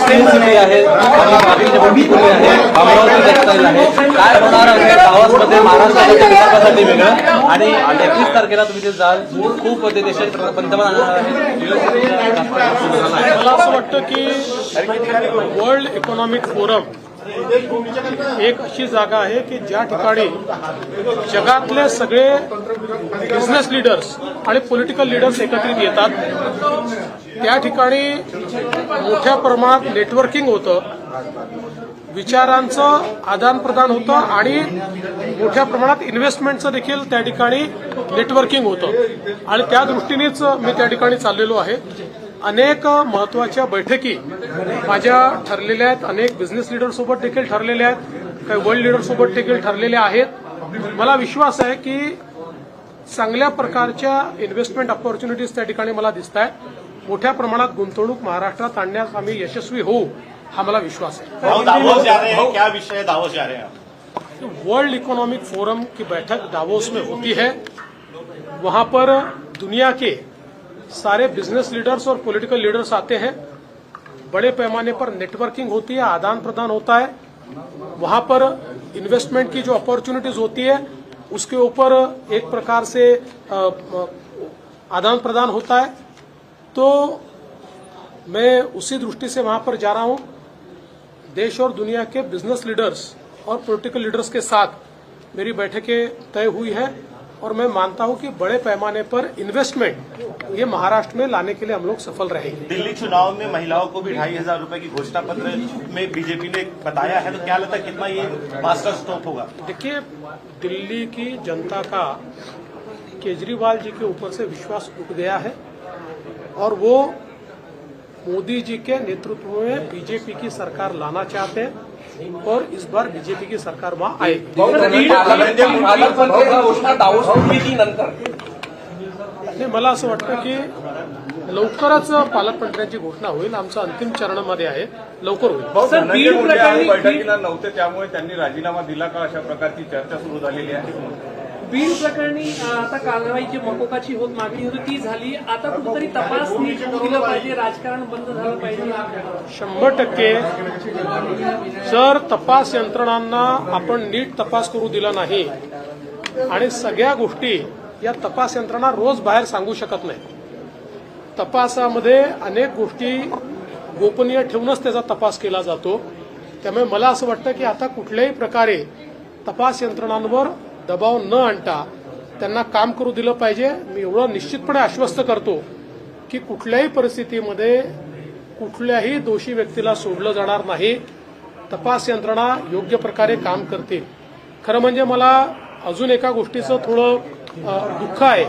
City आहे आणि मागील निवडणुकीमध्ये आहे अमरावती टेक्सटाईल आहे. काय होणार आहे दावोसमध्ये महाराष्ट्राच्या विकासासाठी वेगळं आणि 31 तारखेला तुम्ही ते जाल. खूप देशाचे पंतप्रधान मला असं वाटतं की वर्ल्ड इकॉनॉमिक फोरम एक अशी जागा आहे की ज्या ठिकाणी जगातले सगळे बिझनेस लीडर्स आणि पॉलिटिकल लीडर्स एकत्रित येतात. त्या ठिकाणी मोठ्या प्रमाणात नेटवर्किंग होतं, विचारांचं आदान प्रदान होतं आणि मोठ्या प्रमाणात इन्व्हेस्टमेंटचं देखील त्या ठिकाणी नेटवर्किंग होतं आणि त्या दृष्टीनेच मी त्या ठिकाणी चाललेलो आहे. अनेक महत्वाच्या बैठकी माझ्या ठरलेल्या आहेत, अनेक बिझनेस लीडरसोबत देखील ठरलेल्या आहेत, काही वर्ल्ड लीडरसोबत देखील ठरलेल्या आहेत. मला विश्वास आहे की चांगल्या प्रकारच्या इन्व्हेस्टमेंट ऑपॉर्च्युनिटीज त्या ठिकाणी मला दिसत आहेत. मोठ्या प्रमाणात गुंतवणूक महाराष्ट्रात आणण्यास आम्ही यशस्वी होऊ हा मला विश्वास है. दावोस जा रहे हैं, क्या विषय दावोस जा रहे हैं? वर्ल्ड इकोनॉमिक फोरम की बैठक दावोस में होती है. वहां पर दुनिया के सारे बिजनेस लीडर्स और पॉलिटिकल लीडर्स आते हैं. बड़े पैमाने पर नेटवर्किंग होती है, आदान प्रदान होता है. वहां पर इन्वेस्टमेंट की जो अपॉर्चुनिटीज होती है उसके ऊपर एक प्रकार से आदान प्रदान होता है. तो मैं उसी दृष्टि से वहां पर जा रहा हूं. देश और दुनिया के बिजनेस लीडर्स और पॉलिटिकल लीडर्स के साथ मेरी बैठकें तय हुई है और मैं मानता हूं कि बड़े पैमाने पर इन्वेस्टमेंट ये महाराष्ट्र में लाने के लिए हम लोग सफल रहेंगे. दिल्ली चुनाव में महिलाओं को भी 2,500 रुपए की घोषणा पत्र में बीजेपी ने बताया है, तो क्या लगता है कितना ये मास्टर स्ट्रोक होगा? देखिए, दिल्ली की जनता का केजरीवाल जी के ऊपर से विश्वास उठ गया है और वो मोदी जी के नेतृत्व में बीजेपी की सरकार लाना चाहते हैं और इस बार बीजेपी की सरकार वहां आएगी. नाही, मला असं वाटतं की लवकरच पालकमंत्र्यांची घोषणा होईल. आमचं अंतिम चरणामध्ये आहे, लवकर होईल. बैठकीला नव्हते त्यामुळे त्यांनी राजीनामा दिला का, अशा प्रकारची चर्चा सुरू झालेली आहे. बीड प्रकरणी आता कारवाईची मकोकाची मागणी होती ती झाली. आता कुठेतरी तपास नीट केलं पाहिजे, राजकारण बंद झालं पाहिजे. 100% जर तपास यंत्रणांना आपण नीट तपास करू दिला नाही आणि सगळ्या गोष्टी या तपास यंत्रणा रोज बाहेर सांगू शकत नाही. तपासामध्ये अनेक गोष्टी गोपनीय ठेवूनच त्याचा तपास केला जातो. त्यामुळे मला असं वाटतं की आता कुठल्याही प्रकारे तपास यंत्रणांवर दबाव न आणता त्यांना काम करू दिलं पाहिजे. मी एवढं निश्चितपणे आश्वस्त करतो की कुठल्याही परिस्थितीमध्ये कुठल्याही दोषी व्यक्तीला सोडलं जाणार नाही. तपास यंत्रणा योग्य प्रकारे काम करतील. खरं म्हणजे मला अजून एका गोष्टीचं थोडं दुःख आहे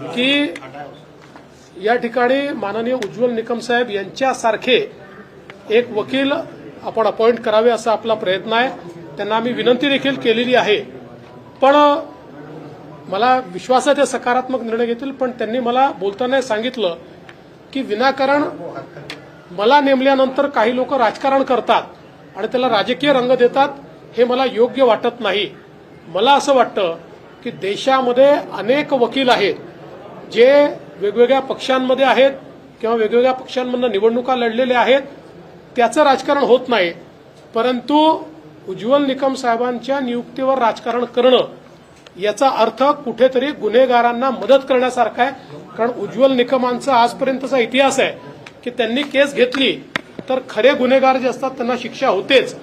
की या ठिकाणी माननीय उज्ज्वल निकम साहेब यांच्यासारखे एक वकील आपण अपॉइंट करावे असा आपला प्रयत्न आहे. त्यांना आम्ही विनंती देखील केलेली आहे. पण मला विश्वास आहे ते सकारात्मक निर्णय घेतील. पण त्यांनी मला बोलताना सांगितलं की विनाकारण मला नेमल्यानंतर काही लोक राजकारण करतात आणि त्याला राजकीय रंग देतात, हे मला योग्य वाटत नाही. मला असं वाटतं की देशामध्ये अनेक वकील आहेत जे वेगवेगळ्या पक्षांमध्ये आहेत किंवा वेगवेगळ्या पक्षांमधून निवडणुका लढलेल्या आहेत. त्याचं राजकारण होत नाही, परंतु उज्ज्वल निकम साहेबांच्या नियुक्तीवर राजकारण करणं याचा अर्थ कुठेतरी गुन्हेगारांना मदत करण्यासारखा आहे. कारण उज्ज्वल निकमांचा आजपर्यंतचा इतिहास आहे की त्यांनी केस घेतली तर खरे गुन्हेगार जे असतात त्यांना शिक्षा होतेच.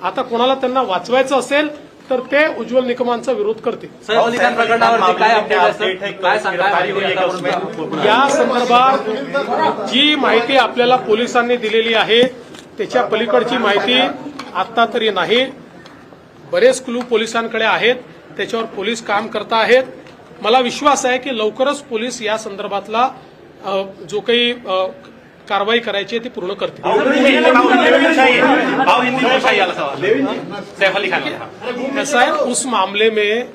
आता कोणाला त्यांना वाचवायचं असेल तर ते उज्ज्वल निकमांचा विरोध करतील. या संदर्भात जी माहिती आपल्याला पोलिसांनी दिलेली आहे त्याच्या पलीकडची माहिती आता तरी नाही. बरेच क्लू पोलिसांकडे आहेत, त्याच्यावर पोलीस काम करत आहेत. मला विश्वास आहे की लवकरच पोलीस या संदर्भातला जो काही कारवाई करायची आहे ती पूर्ण करतील. ऐसा है, उस मामले में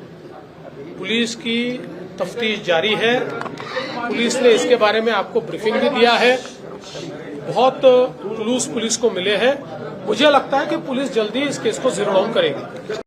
पुलिस की तफ्तीश जारी है. पुलिस ने इसके बारे में आपको ब्रीफिंग भी दिया है. बहुत क्लूज पुलिस को मिले हैं. मुझे लगता है कि पुलिस जल्दी इस केस को जीरो डाउन करेगी.